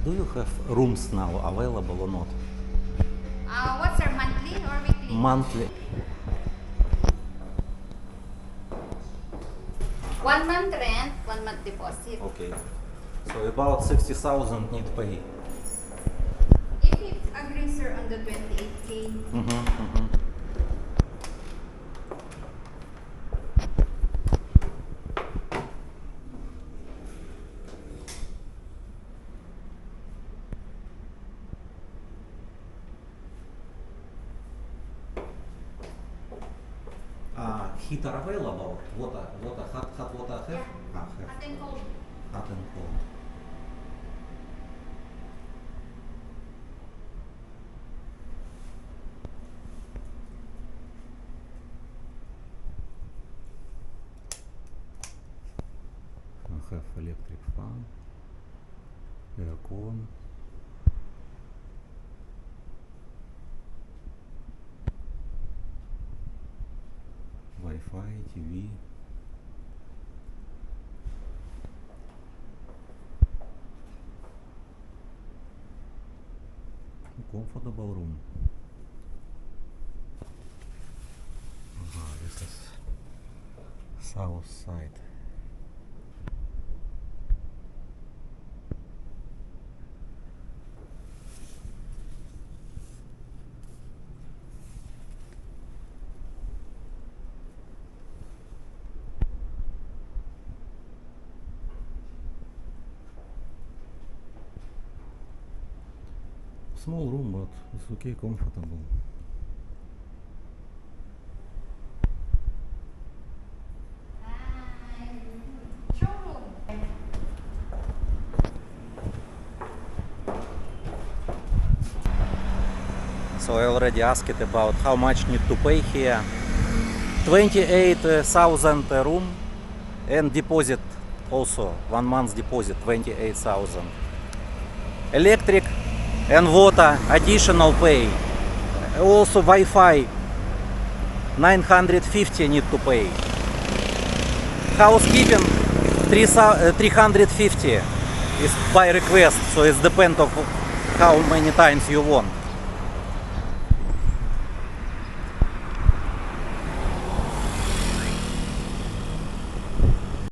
Do you have rooms now available or not? What's our monthly or weekly? Monthly. 1 month rent, 1 month deposit. Okay. So about 60,000 need pay. If you agree, sir, on the 28K. Heater available? Water, hot water have? Yeah. Have. Hot and cold. Hot and cold. I have electric fan, aircon. Wi-Fi, TV. Comfortable room. This is south side. Small room, but it's okay, comfortable. Showroom. So I already asked about how much need to pay here. 28,000 room and deposit also, 1 month deposit, 28,000. Electric and water additional pay. Also Wi-Fi 950 need to pay. Housekeeping 350 is by request, so it depends on how many times you want.